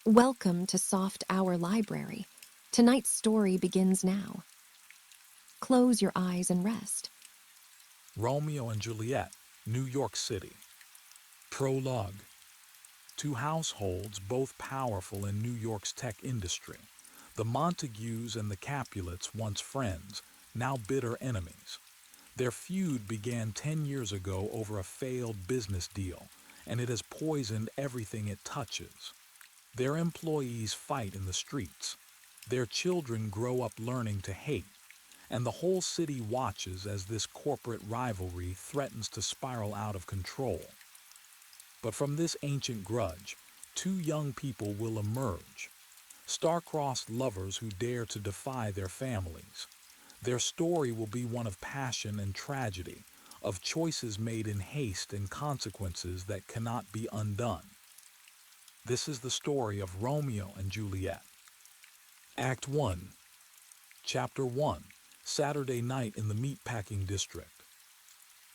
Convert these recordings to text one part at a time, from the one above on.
Welcome to Soft Hour Library. Tonight's story begins now. Close your eyes and rest. Romeo and Juliet, New York City. Prologue. Two households, both powerful in New York's tech industry. The Montagues and the Capulets, once friends, now bitter enemies. Their feud began 10 years ago over a failed business deal, and it has poisoned everything it touches. Their employees fight in the streets. Their children grow up learning to hate, and the whole city watches as this corporate rivalry threatens to spiral out of control. But from this ancient grudge, two young people will emerge, star-crossed lovers who dare to defy their families. Their story will be one of passion and tragedy, of choices made in haste and consequences that cannot be undone. This is the story of Romeo and Juliet. Act 1. Chapter 1. Saturday night in the meatpacking district.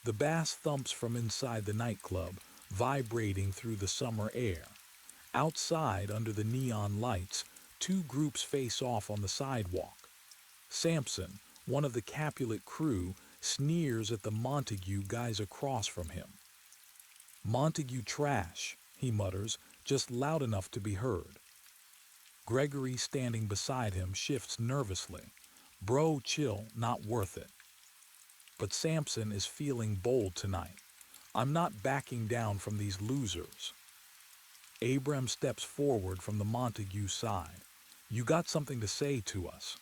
The bass thumps from inside the nightclub, vibrating through the summer air. Outside, under the neon lights, two groups face off on the sidewalk. Samson, one of the Capulet crew, sneers at the Montague guys across from him. "Montague trash," he mutters, just loud enough to be heard. Gregory, standing beside him, shifts nervously. "Bro, chill, not worth it." But Samson is feeling bold tonight. "I'm not backing down from these losers." Abram steps forward from the Montague side. "You got something to say to us?"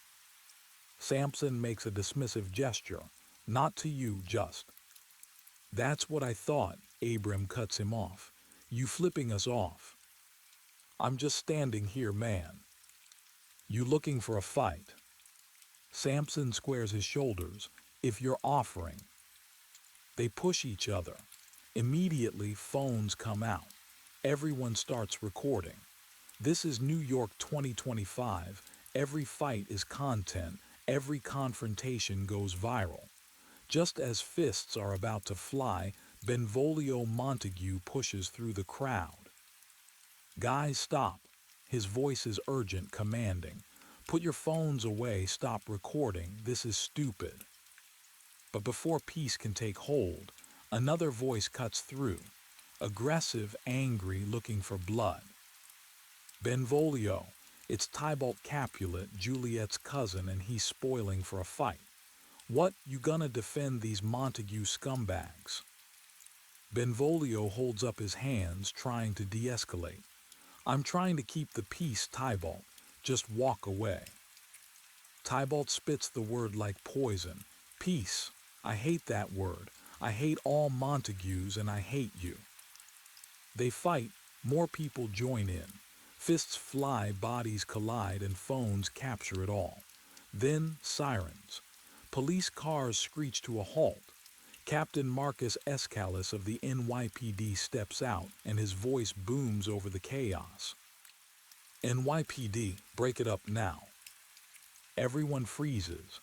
Samson makes a dismissive gesture. "Not to you, just." "That's what I thought," Abram cuts him off. "You flipping us off." "I'm just standing here, man." "You looking for a fight?" Samson squares his shoulders. "If you're offering." They push each other. Immediately, phones come out. Everyone starts recording. This is New York 2025. Every fight is content. Every confrontation goes viral. Just as fists are about to fly, Benvolio Montague pushes through the crowd. "Guys, stop." His voice is urgent, commanding. "Put your phones away, stop recording. This is stupid." But before peace can take hold, another voice cuts through. Aggressive, angry, looking for blood. "Benvolio, it's Tybalt Capulet, Juliet's cousin, and he's spoiling for a fight. What, you gonna defend these Montague scumbags?" Benvolio holds up his hands, trying to de-escalate. "I'm trying to keep the peace, Tybalt. Just walk away." Tybalt spits the word like poison. "Peace. I hate that word. I hate all Montagues, and I hate you." They fight. More people join in. Fists fly, bodies collide, and phones capture it all. Then sirens. Police cars screech to a halt. Captain Marcus Escalus of the NYPD steps out, and his voice booms over the chaos. "NYPD, break it up now." Everyone freezes.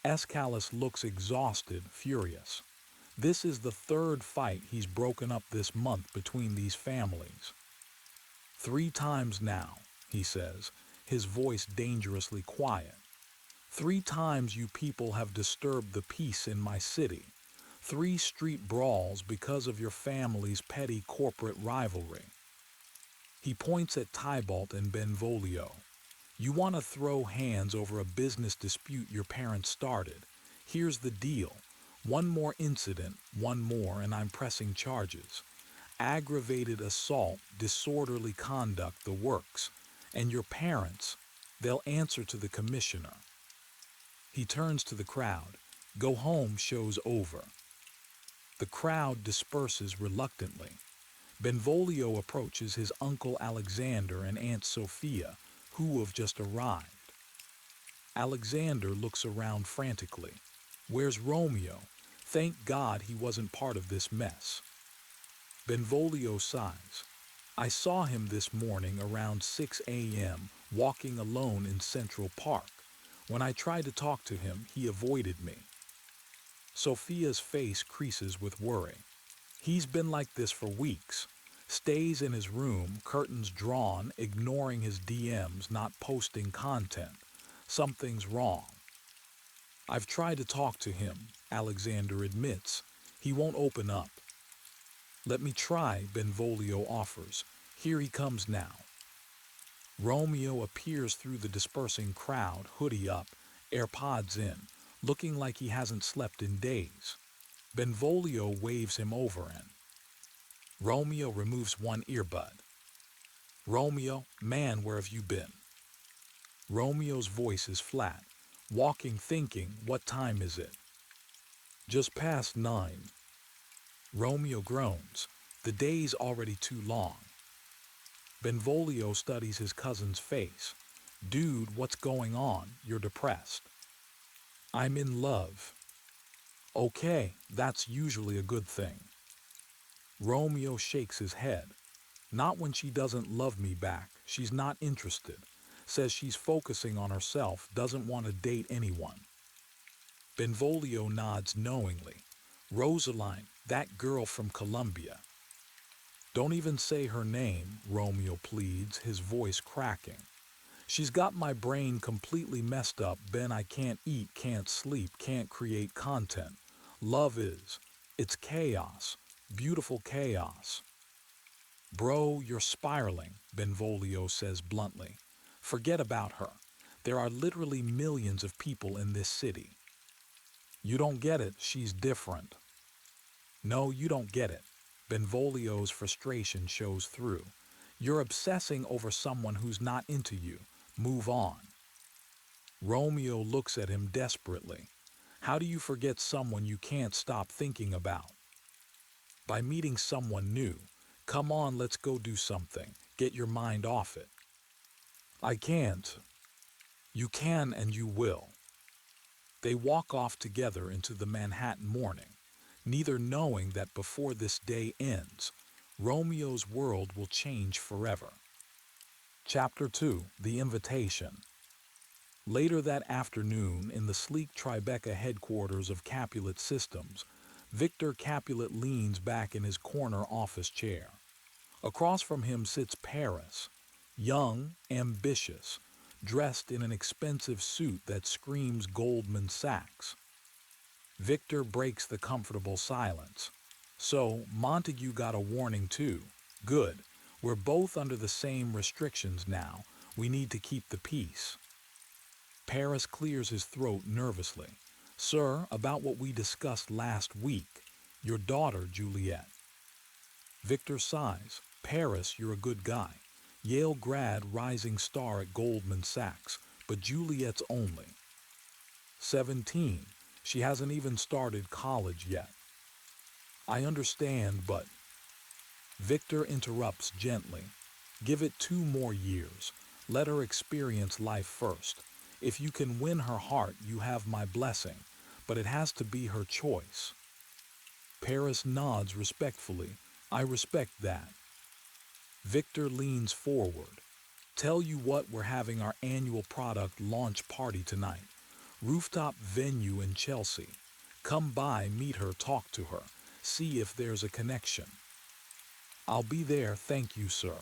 Escalus looks exhausted, furious. This is the third fight he's broken up this month between these families. "3 times now," he says, his voice dangerously quiet. "3 times you people have disturbed the peace in my city. 3 street brawls because of your family's petty corporate rivalry." He points at Tybalt and Benvolio. "You want to throw hands over a business dispute your parents started. Here's the deal. One more incident, one more, and I'm pressing charges. Aggravated assault, disorderly conduct, the works. And your parents, they'll answer to the commissioner." He turns to the crowd. "Go home, show's over." The crowd disperses reluctantly. Benvolio approaches his uncle Alexander and Aunt Sophia, who have just arrived. Alexander looks around frantically. "Where's Romeo? Thank God he wasn't part of this mess." Benvolio sighs. "I saw him this morning around 6 a.m. walking alone in Central Park. When I tried to talk to him, he avoided me." Sophia's face creases with worry. "He's been like this for weeks. Stays in his room, curtains drawn, ignoring his DMs, not posting content. Something's wrong. I've tried to talk to him, Alexander admits. He won't open up. Let me try, Benvolio offers. Here he comes now. Romeo appears through the dispersing crowd, hoodie up, AirPods in, looking like he hasn't slept in days. Benvolio waves him over and Romeo removes one earbud. Romeo, man, where have you been? Romeo's voice is flat, walking, thinking, what time is it? Just past 9. Romeo groans. The day's already too long. Benvolio studies his cousin's face. Dude, what's going on? You're depressed. I'm in love. Okay, that's usually a good thing. Romeo shakes his head. Not when she doesn't love me back. She's not interested. Says she's focusing on herself, doesn't want to date anyone. Benvolio nods knowingly. Rosaline, that girl from Colombia. Don't even say her name, Romeo pleads, his voice cracking. She's got my brain completely messed up, Ben. I can't eat, can't sleep, can't create content. Love is. It's chaos. Beautiful chaos. Bro, you're spiraling, Benvolio says bluntly. Forget about her. There are literally millions of people in this city. You don't get it, she's different. No, you don't get it. Benvolio's frustration shows through. You're obsessing over someone who's not into you. Move on. Romeo looks at him desperately. How do you forget someone you can't stop thinking about? By meeting someone new. Come on, let's go do something. Get your mind off it. I can't. You can and you will. They walk off together into the Manhattan morning, neither knowing that before this day ends, Romeo's world will change forever. Chapter 2: The Invitation. Later that afternoon, in the sleek Tribeca headquarters of Capulet Systems, Victor Capulet leans back in his corner office chair. Across from him sits Paris, young, ambitious, dressed in an expensive suit that screams Goldman Sachs. Victor breaks the comfortable silence. So, Montague got a warning too. Good. We're both under the same restrictions now. We need to keep the peace. Paris clears his throat nervously. Sir, about what we discussed last week. Your daughter, Juliet. Victor sighs. Paris, you're a good guy. Yale grad, rising star at Goldman Sachs, but Juliet's only 17. She hasn't even started college yet. I understand, but... Victor interrupts gently. Give it 2 more years. Let her experience life first. If you can win her heart, you have my blessing, but it has to be her choice. Paris nods respectfully. I respect that. Victor leans forward. Tell you what, we're having our annual product launch party tonight. Rooftop venue in Chelsea. Come by, meet her, talk to her. See if there's a connection. I'll be there, thank you, sir.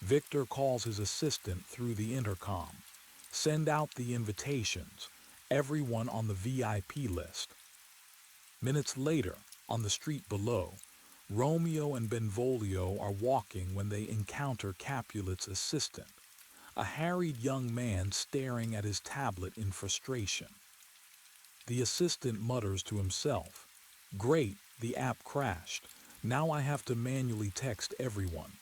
Victor calls his assistant through the intercom. Send out the invitations. Everyone on the VIP list. Minutes later, on the street below, Romeo and Benvolio are walking when they encounter Capulet's assistant, a harried young man staring at his tablet in frustration. The assistant mutters to himself, Great, the app crashed. Now I have to manually text everyone.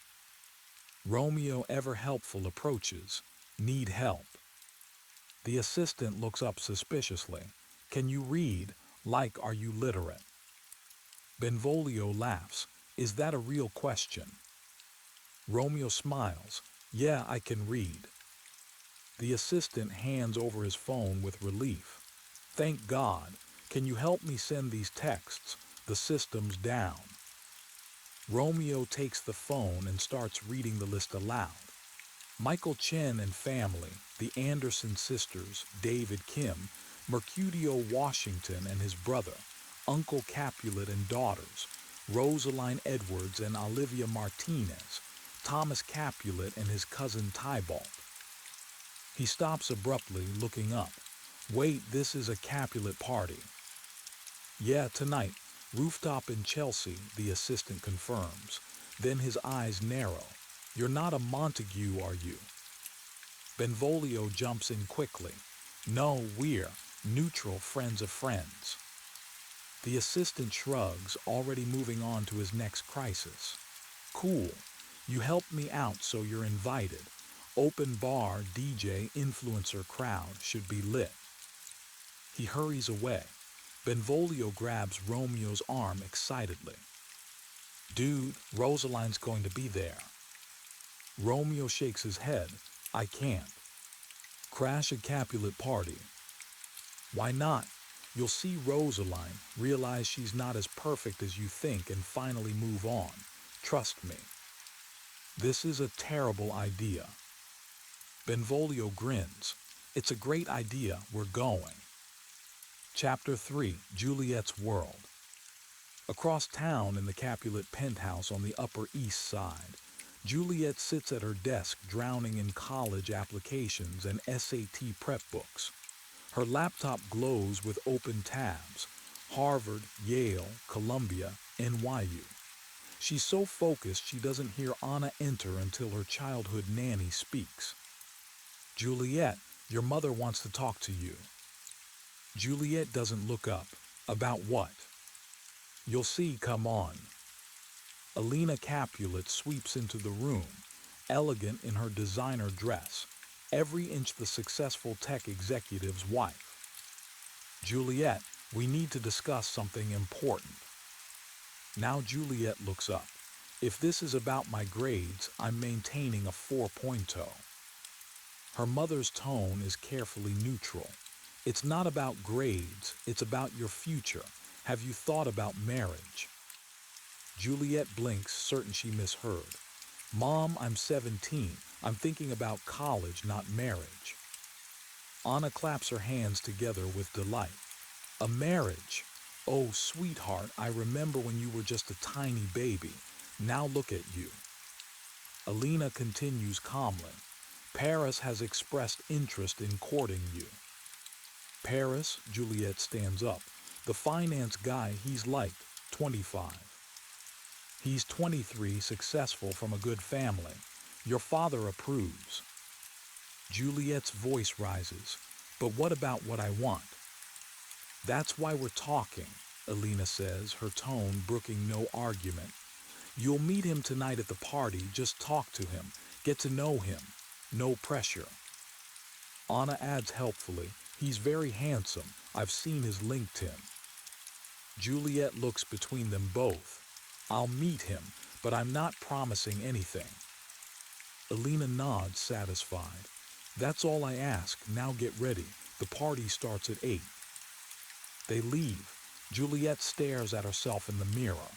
Romeo, ever helpful, approaches. Need help. The assistant looks up suspiciously. Can you read? Like, are you literate? Benvolio laughs. Is that a real question? Romeo smiles. Yeah, I can read. The assistant hands over his phone with relief. Thank God. Can you help me send these texts? The system's down. Romeo takes the phone and starts reading the list aloud. Michael Chen and family, the Anderson sisters, David Kim, Mercutio Washington and his brother, Uncle Capulet and daughters, Rosaline Edwards and Olivia Martinez, Thomas Capulet and his cousin Tybalt. He stops abruptly, looking up. Wait, this is a Capulet party. Yeah, tonight. Rooftop in Chelsea, the assistant confirms. Then his eyes narrow. You're not a Montague, are you? Benvolio jumps in quickly. No, we're neutral friends of friends. The assistant shrugs, already moving on to his next crisis. Cool. You helped me out, so you're invited. Open bar, DJ, influencer crowd should be lit. He hurries away. Benvolio grabs Romeo's arm excitedly. Dude, Rosaline's going to be there. Romeo shakes his head. I can't. Crash a Capulet party. Why not? You'll see Rosaline, realize she's not as perfect as you think, and finally move on. Trust me. This is a terrible idea. Benvolio grins. It's a great idea. We're going. Chapter 3, Juliet's World. Across town in the Capulet penthouse on the Upper East Side, Juliet sits at her desk drowning in college applications and SAT prep books. Her laptop glows with open tabs: Harvard, Yale, Columbia, NYU. She's so focused she doesn't hear Anna enter until her childhood nanny speaks. Juliet, your mother wants to talk to you. Juliet doesn't look up. About what? You'll see, come on. Alina Capulet sweeps into the room, elegant in her designer dress, every inch the successful tech executive's wife. Juliet, we need to discuss something important. Now Juliet looks up. If this is about my grades, I'm maintaining a 4.0. Her mother's tone is carefully neutral. It's not about grades, it's about your future. Have you thought about marriage? Juliet blinks, certain she misheard. Mom, I'm 17. I'm thinking about college, not marriage. Anna claps her hands together with delight. A marriage? Oh, sweetheart, I remember when you were just a tiny baby. Now look at you. Alina continues calmly. Paris has expressed interest in courting you. Paris, Juliet stands up. The finance guy, he's like 25. He's 23, successful, from a good family. Your father approves. Juliet's voice rises. But what about what I want? That's why we're talking, Alina says, her tone brooking no argument. You'll meet him tonight at the party. Just talk to him. Get to know him. No pressure. Anna adds helpfully, he's very handsome. I've seen his LinkedIn. Juliet looks between them both. I'll meet him, but I'm not promising anything. Alina nods, satisfied. That's all I ask. Now get ready. The party starts at 8. They leave. Juliet stares at herself in the mirror.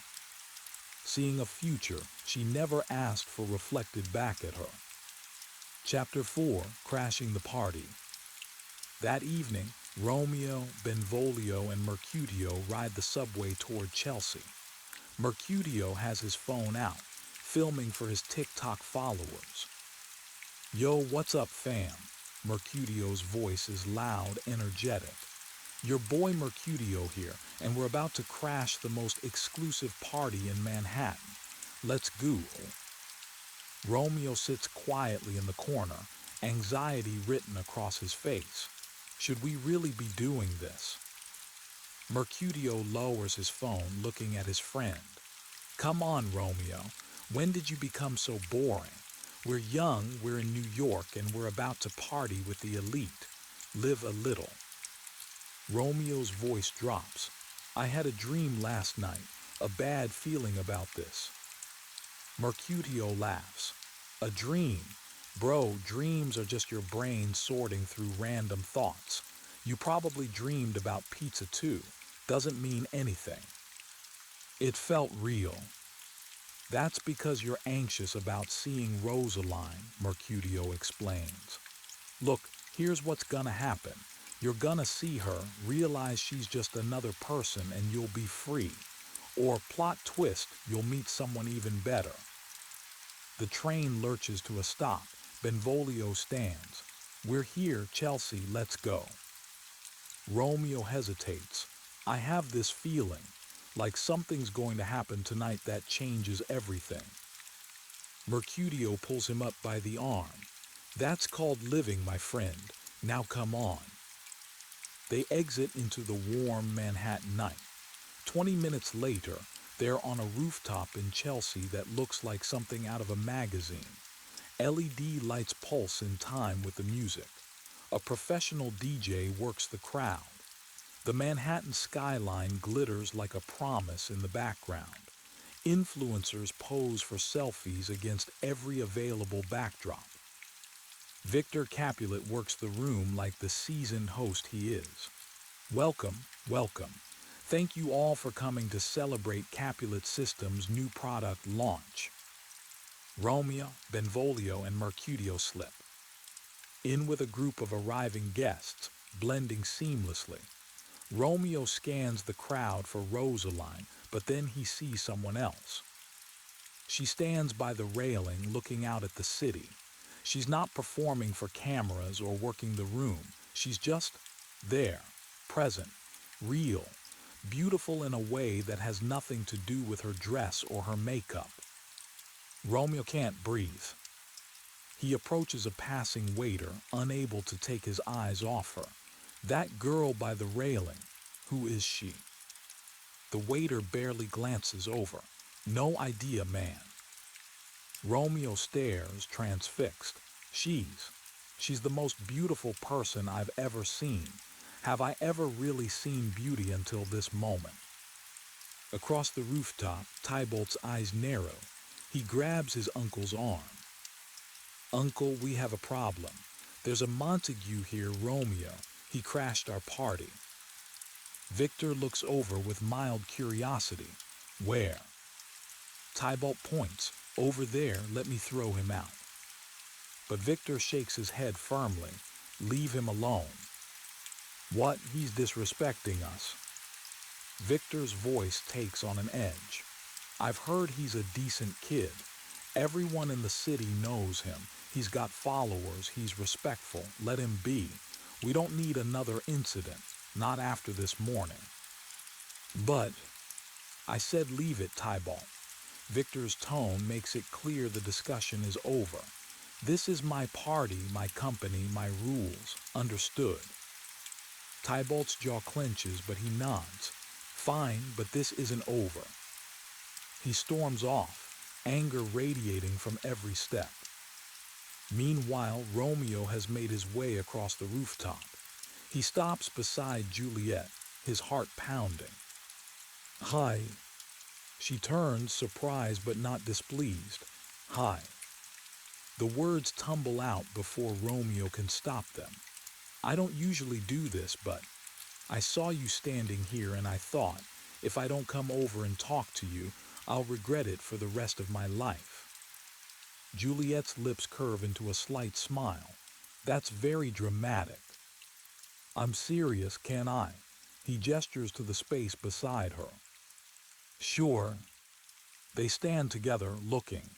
Seeing a future she never asked for reflected back at her. Chapter 4, Crashing the Party. That evening, Romeo, Benvolio, and Mercutio ride the subway toward Chelsea. Mercutio has his phone out, filming for his TikTok followers. Yo, what's up, fam? Mercutio's voice is loud, energetic. Your boy Mercutio here, and we're about to crash the most exclusive party in Manhattan. Let's go. Romeo sits quietly in the corner, anxiety written across his face. Should we really be doing this? Mercutio lowers his phone, looking at his friend. Come on, Romeo. When did you become so boring? We're young, we're in New York, and we're about to party with the elite. Live a little. Romeo's voice drops. I had a dream last night, a bad feeling about this. Mercutio laughs. A dream? Bro, dreams are just your brain sorting through random thoughts. You probably dreamed about pizza too. Doesn't mean anything. It felt real. That's because you're anxious about seeing Rosaline, Mercutio explains. Look, here's what's gonna happen. You're gonna see her, realize she's just another person, and you'll be free. Or plot twist, you'll meet someone even better. The train lurches to a stop. Benvolio stands. We're here, Chelsea, let's go. Romeo hesitates. I have this feeling, like something's going to happen tonight that changes everything. Mercutio pulls him up by the arm. That's called living, my friend. Now come on. They exit into the warm Manhattan night. 20 minutes later, they're on a rooftop in Chelsea that looks like something out of a magazine. LED lights pulse in time with the music. A professional DJ works the crowd. The Manhattan skyline glitters like a promise in the background. Influencers pose for selfies against every available backdrop. Victor Capulet works the room like the seasoned host he is. Welcome, welcome. Thank you all for coming to celebrate Capulet Systems' new product launch. Romeo, Benvolio, and Mercutio slip in with a group of arriving guests, blending seamlessly. Romeo scans the crowd for Rosaline, but then he sees someone else. She stands by the railing looking out at the city. She's not performing for cameras or working the room. She's just there, present, real, beautiful in a way that has nothing to do with her dress or her makeup. Romeo can't breathe. He approaches a passing waiter, unable to take his eyes off her. That girl by the railing, who is she? The waiter barely glances over. No idea, man. Romeo stares, transfixed. She's the most beautiful person I've ever seen. Have I ever really seen beauty until this moment? Across the rooftop, Tybalt's eyes narrow. He grabs his uncle's arm. Uncle, we have a problem. There's a Montague here, Romeo. He crashed our party. Victor looks over with mild curiosity. Where? Tybalt points. Over there, let me throw him out. But Victor shakes his head firmly. Leave him alone. What? He's disrespecting us. Victor's voice takes on an edge. I've heard he's a decent kid. Everyone in the city knows him. He's got followers. He's respectful. Let him be. We don't need another incident. Not after this morning. But, I said leave it, Tybalt. Victor's tone makes it clear the discussion is over. This is my party, my company, my rules. Understood. Tybalt's jaw clenches, but he nods. Fine, but this isn't over. He storms off, anger radiating from every step. Meanwhile, Romeo has made his way across the rooftop. He stops beside Juliet, his heart pounding. Hi. She turns, surprised but not displeased. Hi. The words tumble out before Romeo can stop them. I don't usually do this, but I saw you standing here and I thought, if I don't come over and talk to you, I'll regret it for the rest of my life. Juliet's lips curve into a slight smile. That's very dramatic. I'm serious, can I? He gestures to the space beside her. Sure. They stand together, looking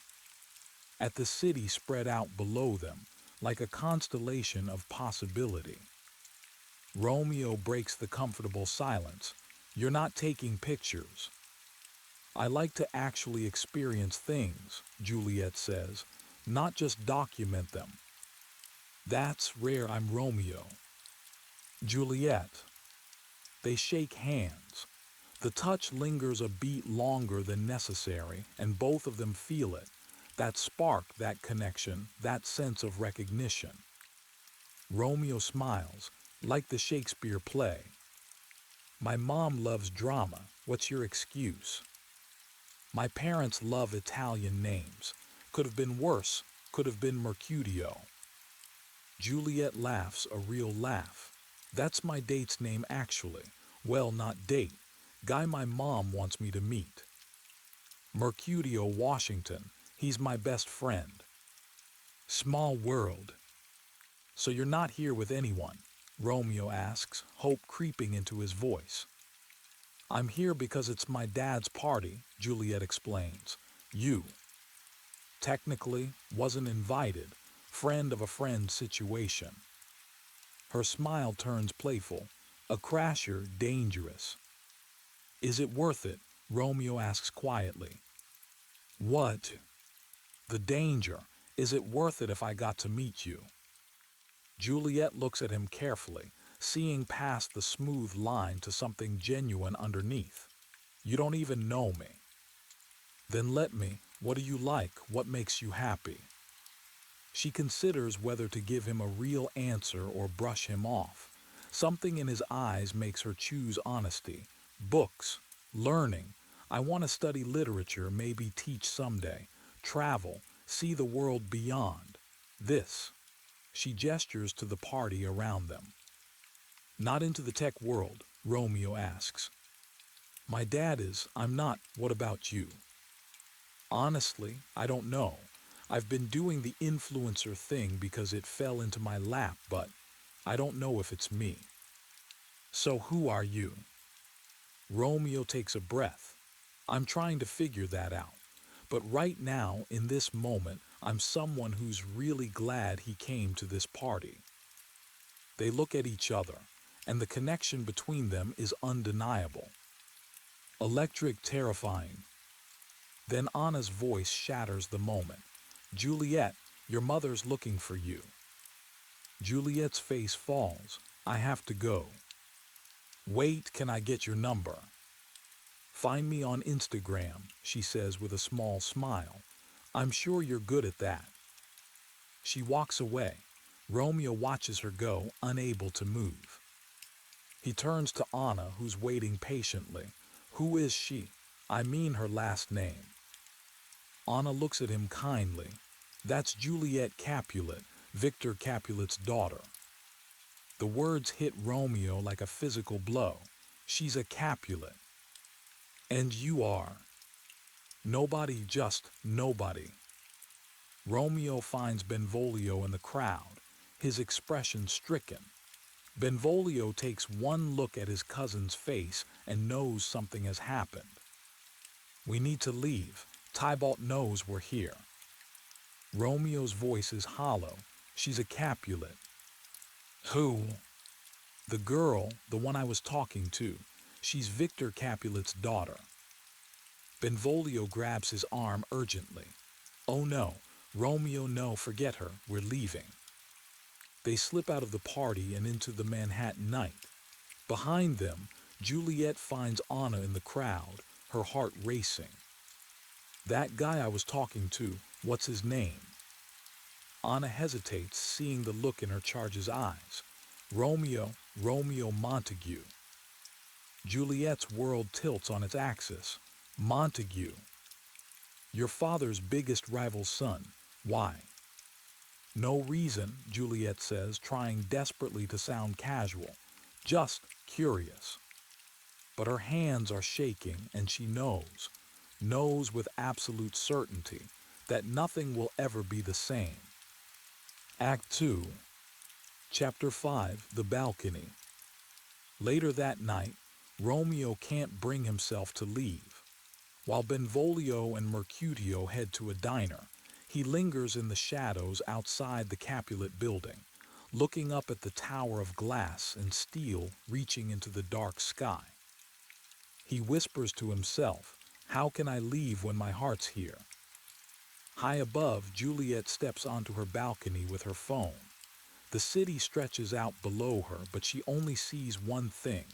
at the city spread out below them, like a constellation of possibility. Romeo breaks the comfortable silence. You're not taking pictures. I like to actually experience things, Juliet says, not just document them. That's rare. I'm Romeo. Juliet. They shake hands. The touch lingers a beat longer than necessary, and both of them feel it. That spark, that connection, that sense of recognition. Romeo smiles, like the Shakespeare play. My mom loves drama. What's your excuse? My parents love Italian names. Could have been worse. Could have been Mercutio. Juliet laughs a real laugh. That's my date's name actually. Well, not date. Guy my mom wants me to meet. Mercutio Washington. He's my best friend. Small world. So you're not here with anyone? Romeo asks, hope creeping into his voice. I'm here because it's my dad's party, Juliet explains. You, technically, wasn't invited. Friend of a friend situation. Her smile turns playful. A crasher, dangerous. Is it worth it? Romeo asks quietly. What? The danger. Is it worth it if I got to meet you? Juliet looks at him carefully, seeing past the smooth line to something genuine underneath. You don't even know me. Then let me. What do you like? What makes you happy? She considers whether to give him a real answer or brush him off. Something in his eyes makes her choose honesty. Books. Learning. I want to study literature, maybe teach someday. Travel. See the world beyond. This. She gestures to the party around them. Not into the tech world, Romeo asks. My dad is. I'm not. What about you? Honestly, I don't know. I've been doing the influencer thing because it fell into my lap, but I don't know if it's me. So who are you? Romeo takes a breath. I'm trying to figure that out. But right now, in this moment, I'm someone who's really glad he came to this party. They look at each other, and the connection between them is undeniable. Electric, terrifying. Then Anna's voice shatters the moment. Juliet, your mother's looking for you. Juliet's face falls. I have to go. Wait, can I get your number? Find me on Instagram, she says with a small smile. I'm sure you're good at that. She walks away. Romeo watches her go, unable to move. He turns to Anna, who's waiting patiently. Who is she? I mean her last name. Anna looks at him kindly. That's Juliet Capulet, Victor Capulet's daughter. The words hit Romeo like a physical blow. She's a Capulet. And you are. Nobody, just nobody. Romeo finds Benvolio in the crowd, his expression stricken. Benvolio takes one look at his cousin's face and knows something has happened. We need to leave. Tybalt knows we're here. Romeo's voice is hollow. She's a Capulet. Who? The girl, the one I was talking to. She's Victor Capulet's daughter. Benvolio grabs his arm urgently. Oh no, Romeo, no, forget her, we're leaving. They slip out of the party and into the Manhattan night. Behind them, Juliet finds Anna in the crowd, her heart racing. That guy I was talking to, what's his name? Anna hesitates, seeing the look in her charge's eyes. Romeo Montague. Juliet's world tilts on its axis. Montague. Your father's biggest rival's son. Why? No reason, Juliet says, trying desperately to sound casual. Just curious. But her hands are shaking, and she knows with absolute certainty, that nothing will ever be the same. Act 2, Chapter 5, The Balcony. Later that night, Romeo can't bring himself to leave. While Benvolio and Mercutio head to a diner, he lingers in the shadows outside the Capulet building, looking up at the tower of glass and steel reaching into the dark sky. He whispers to himself, how can I leave when my heart's here? High above, Juliet steps onto her balcony with her phone. The city stretches out below her, but she only sees one thing,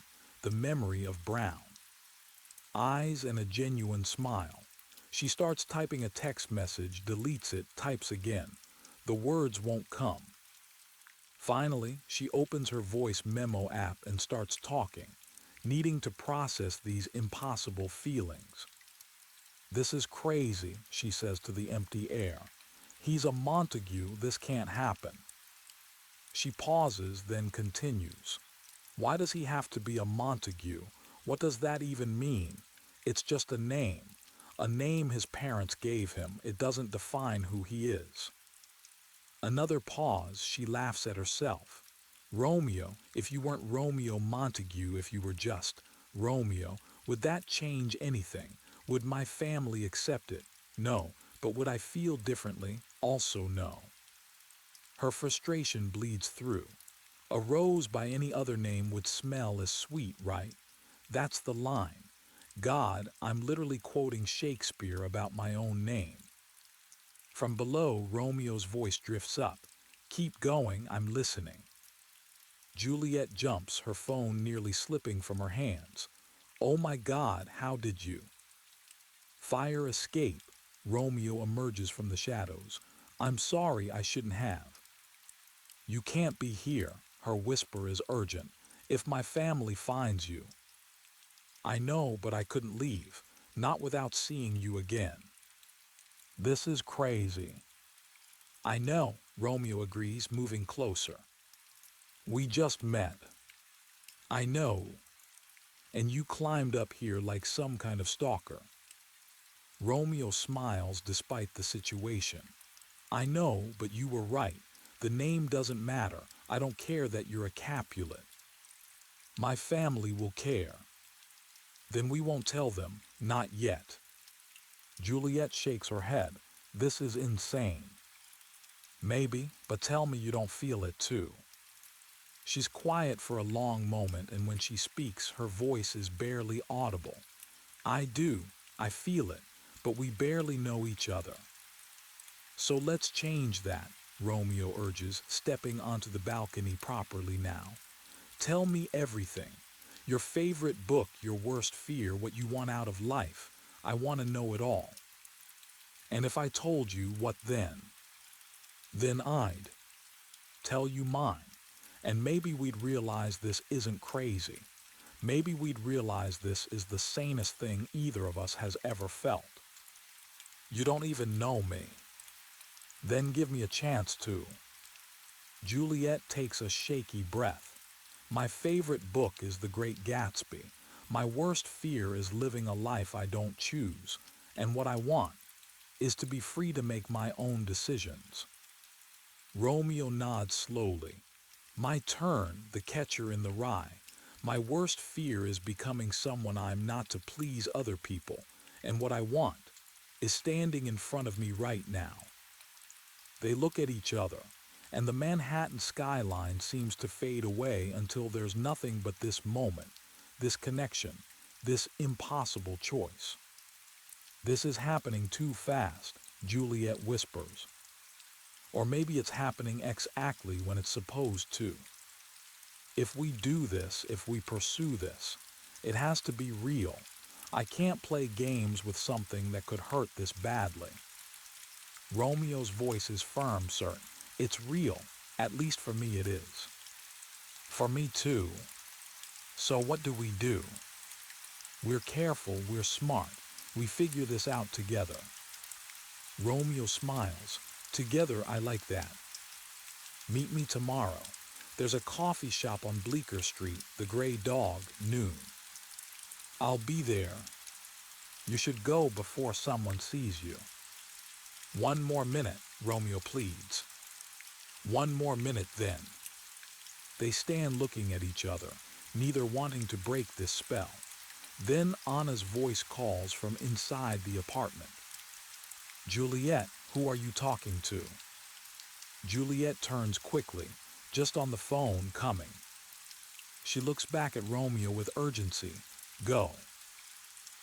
the memory of Brown. Eyes and a genuine smile. She starts typing a text message, deletes it, types again. The words won't come. Finally, she opens her voice memo app and starts talking, needing to process these impossible feelings. This is crazy, she says to the empty air. He's a Montague, this can't happen. She pauses, then continues. Why does he have to be a Montague? What does that even mean? It's just a name his parents gave him. It doesn't define who he is. Another pause, she laughs at herself. Romeo, if you weren't Romeo Montague, if you were just Romeo, Would that change anything? Would my family accept it? No. But would I feel differently? Also no. Her frustration bleeds through. A rose by any other name would smell as sweet, right? That's the line. God, I'm literally quoting Shakespeare about my own name. From below, Romeo's voice drifts up. Keep going, I'm listening. Juliet jumps, her phone nearly slipping from her hands. Oh my God, how did you? Fire escape. Romeo emerges from the shadows. I'm sorry, I shouldn't have. You can't be here. Her whisper is urgent. If my family finds you. I know, but I couldn't leave. Not without seeing you again. This is crazy. I know, Romeo agrees, moving closer. We just met. I know. And you climbed up here like some kind of stalker. Romeo smiles despite the situation. I know, but you were right. The name doesn't matter. I don't care that you're a Capulet. My family will care. Then we won't tell them, not yet. Juliet shakes her head. This is insane. Maybe, but tell me you don't feel it too. She's quiet for a long moment, and when she speaks, her voice is barely audible. I do. I feel it. But we barely know each other. So let's change that, Romeo urges, stepping onto the balcony properly now. Tell me everything. Your favorite book, your worst fear, what you want out of life. I want to know it all. And if I told you, what then? Then I'd tell you mine. And maybe we'd realize this isn't crazy. Maybe we'd realize this is the sanest thing either of us has ever felt. You don't even know me. Then give me a chance to. Juliet takes a shaky breath. My favorite book is The Great Gatsby. My worst fear is living a life I don't choose. And what I want is to be free to make my own decisions. Romeo nods slowly. My turn, the catcher in the rye. My worst fear is becoming someone I'm not to please other people. And what I want is standing in front of me right now. They look at each other, and the Manhattan skyline seems to fade away until there's nothing but this moment, this connection, this impossible choice. This is happening too fast, Juliet whispers. Or maybe it's happening exactly when it's supposed to. If we do this, if we pursue this, it has to be real. I can't play games with something that could hurt this badly. Romeo's voice is firm, sir. It's real. At least for me it is. For me too. So what do we do? We're careful, we're smart. We figure this out together. Romeo smiles. Together, I like that. Meet me tomorrow. There's a coffee shop on Bleecker Street, the Gray Dog, noon. I'll be there. You should go before someone sees you. One more minute, Romeo pleads. One more minute then. They stand looking at each other, neither wanting to break this spell. Then Anna's voice calls from inside the apartment. Juliet, who are you talking to? Juliet turns quickly, just on the phone, coming. She looks back at Romeo with urgency. Go.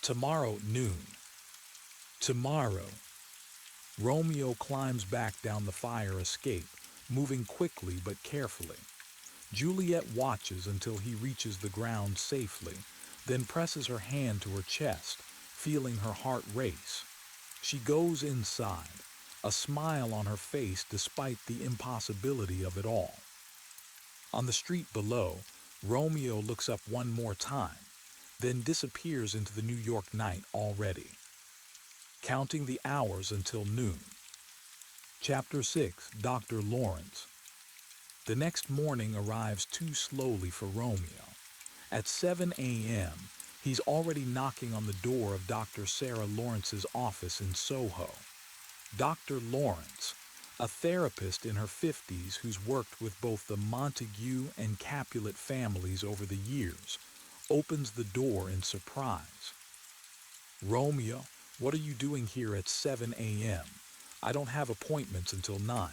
Tomorrow noon. Tomorrow. Romeo climbs back down the fire escape, moving quickly but carefully. Juliet watches until he reaches the ground safely, then presses her hand to her chest, feeling her heart race. She goes inside, a smile on her face despite the impossibility of it all. On the street below, Romeo looks up one more time, then disappears into the New York night already. Counting the hours until noon. Chapter 6, Dr. Lawrence. The next morning arrives too slowly for Romeo. At 7 a.m., he's already knocking on the door of Dr. Sarah Lawrence's office in Soho. Dr. Lawrence, a therapist in her 50s who's worked with both the Montague and Capulet families over the years, opens the door in surprise. Romeo, what are you doing here at 7 a.m.? I don't have appointments until 9.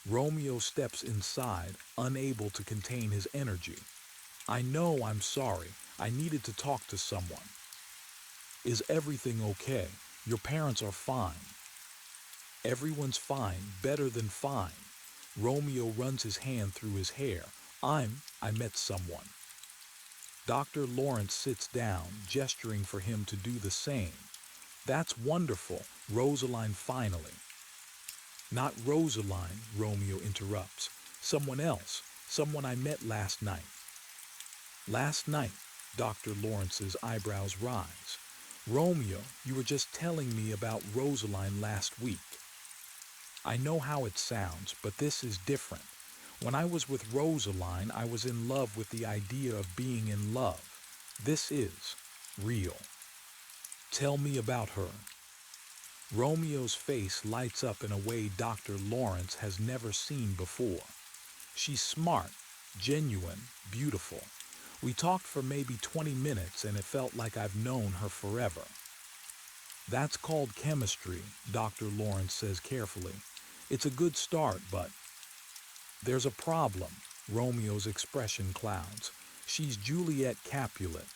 Romeo steps inside, unable to contain his energy. I know, I'm sorry. I needed to talk to someone. Is everything okay? Your parents are fine. Everyone's fine, better than fine. Romeo runs his hand through his hair. I met someone. Dr. Lawrence sits down, gesturing for him to do the same. That's wonderful, Rosaline finally. Not Rosaline, Romeo interrupts. Someone else, someone I met last night. Last night, Dr. Lawrence's eyebrows rise. Romeo, you were just telling me about Rosaline last week. I know how it sounds, but this is different. When I was with Rosaline, I was in love with the idea of being in love. This is real. Tell me about her. Romeo's face lights up in a way Dr. Lawrence has never seen before. She's smart, genuine, beautiful. We talked for maybe 20 minutes and it felt like I've known her forever. That's called chemistry, Dr. Lawrence says carefully. It's a good start, but there's a problem. Romeo's expression clouds. She's Juliet Capulet.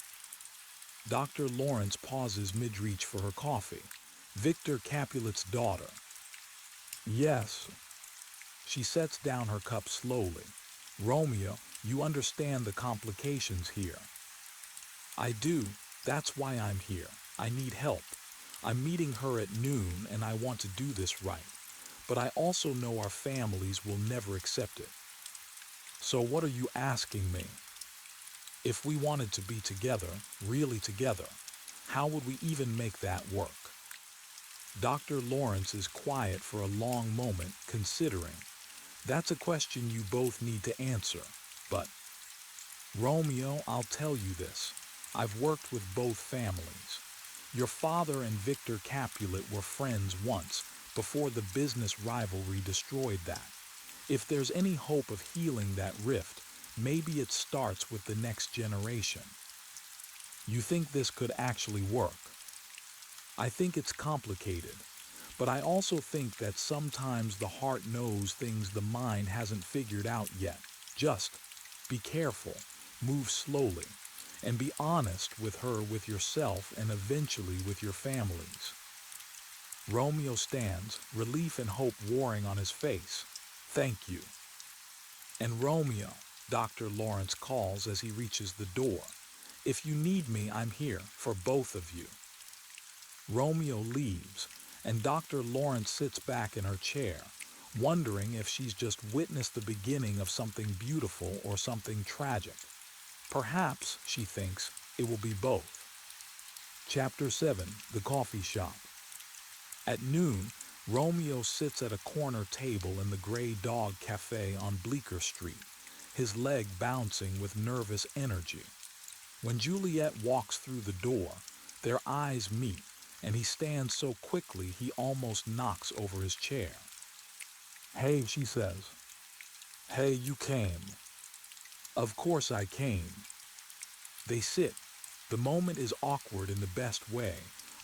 Dr. Lawrence pauses mid-reach for her coffee. Victor Capulet's daughter. Yes. She sets down her cup slowly. Romeo, you understand the complications here. I do. That's why I'm here. I need help. I'm meeting her at noon and I want to do this right. But I also know our families will never accept it. So what are you asking me? If we wanted to be together, really together, how would we even make that work? Dr. Lawrence is quiet for a long moment, considering. That's a question you both need to answer, but Romeo, I'll tell you this. I've worked with both families. Your father and Victor Capulet were friends once, before the business rivalry destroyed that. If there's any hope of healing that rift, maybe it starts with the next generation. You think this could actually work? I think it's complicated, but I also think that sometimes the heart knows things the mind hasn't figured out yet. Just be careful, move slowly, and be honest with her, with yourself, and eventually with your families. Romeo stands, relief and hope warring on his face. Thank you. And Romeo, Dr. Lawrence calls as he reaches the door. If you need me, I'm here for both of you. Romeo leaves, and Dr. Lawrence sits back in her chair, wondering if she's just witnessed the beginning of something beautiful or something tragic. Perhaps, she thinks, it will be both. Chapter 7, The Coffee Shop. At noon, Romeo sits at a corner table in the Grey Dog Cafe on Bleecker Street, his leg bouncing with nervous energy. When Juliet walks through the door, their eyes meet, and he stands so quickly he almost knocks over his chair. Hey, she says. Hey, you came. Of course I came. They sit. The moment is awkward in the best way,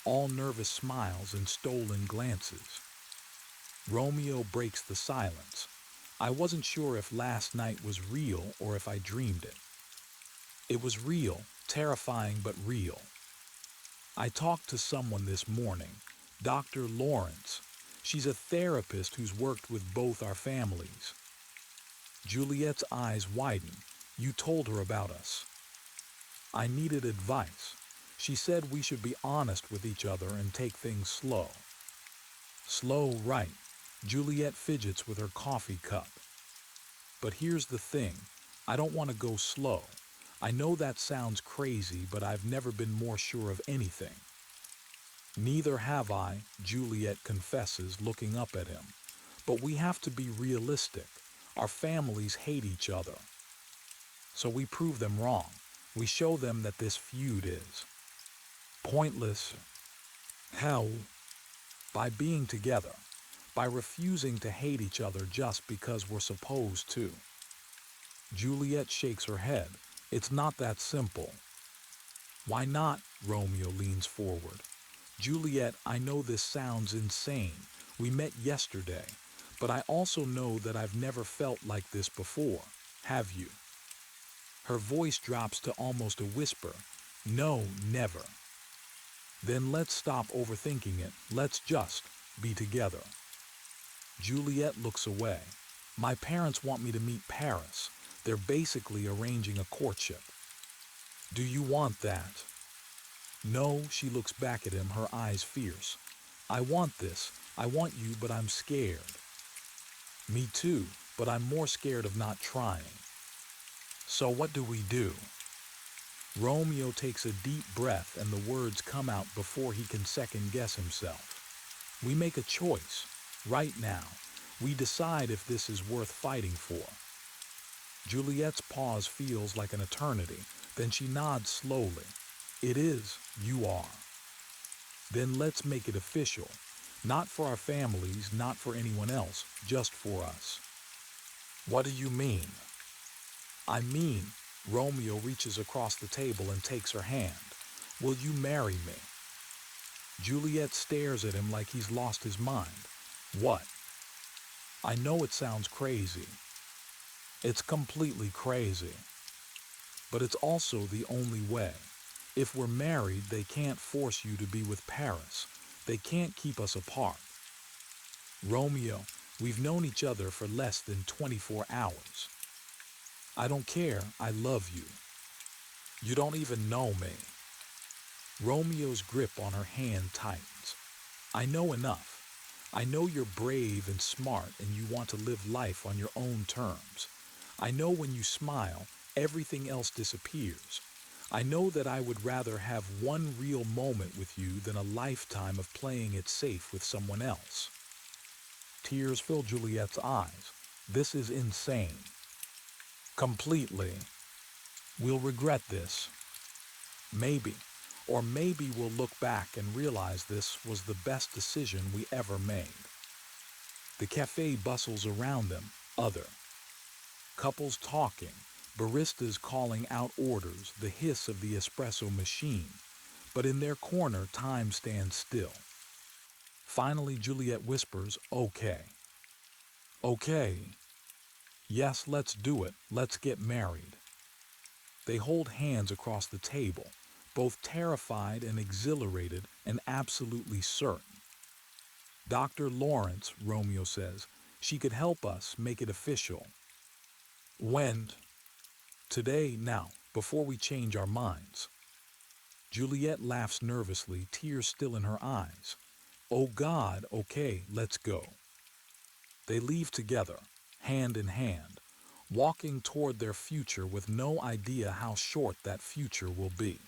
all nervous smiles and stolen glances. Romeo breaks the silence. I wasn't sure if last night was real or if I dreamed it. It was real, terrifying but real. I talked to someone this morning, Dr. Lawrence. She's a therapist who's worked with both our families. Juliet's eyes widen. You told her about us. I needed advice. She said we should be honest with each other and take things slow. Slow, right. Juliet fidgets with her coffee cup. But here's the thing. I don't want to go slow. I know that sounds crazy, but I've never been more sure of anything. Neither have I, Juliet confesses, looking up at him. But we have to be realistic. Our families hate each other. So we prove them wrong. We show them that this feud is pointless. How? By being together. By refusing to hate each other just because we're supposed to. Juliet shakes her head. It's not that simple. Why not? Romeo leans forward. Juliet, I know this sounds insane. We met yesterday, but I also know that I've never felt like this before. Have you? Her voice drops to almost a whisper. No, never. Then let's stop overthinking it. Let's just be together. Juliet looks away. My parents want me to meet Paris. They're basically arranging a courtship. Do you want that? No, she looks back at him, her eyes fierce. I want this. I want you, but I'm scared. Me too, but I'm more scared of not trying. So what do we do? Romeo takes a deep breath and the words come out before he can second guess himself. We make a choice. Right now, we decide if this is worth fighting for. Juliet's pause feels like an eternity, then she nods slowly. It is, you are. Then let's make it official. Not for our families, not for anyone else, just for us. What do you mean? I mean, Romeo reaches across the table and takes her hand. Will you marry me? Juliet stares at him like he's lost his mind. What? I know it sounds crazy. It's completely crazy. But it's also the only way. If we're married, they can't force you to be with Paris. They can't keep us apart. Romeo, we've known each other for less than 24 hours. I don't care, I love you. You don't even know me. Romeo's grip on her hand tightens. I know enough. I know you're brave and smart and you want to live life on your own terms. I know when you smile, everything else disappears. I know that I would rather have one real moment with you than a lifetime of playing it safe with someone else. Tears fill Juliet's eyes. This is insane. Completely. We'll regret this. Maybe. Or maybe we'll look back and realize this was the best decision we ever made. The cafe bustles around them, other couples talking, baristas calling out orders, the hiss of the espresso machine. But in their corner, time stands still. Finally, Juliet whispers, okay. Okay. Yes, let's do it. Let's get married. They hold hands across the table, both terrified and exhilarated and absolutely certain. Dr. Lawrence, Romeo says, she could help us make it official. When? Today, now, before we change our minds. Juliet laughs nervously, tears still in her eyes. Oh God, okay, let's go. They leave together, hand in hand, walking toward their future with no idea how short that future will be.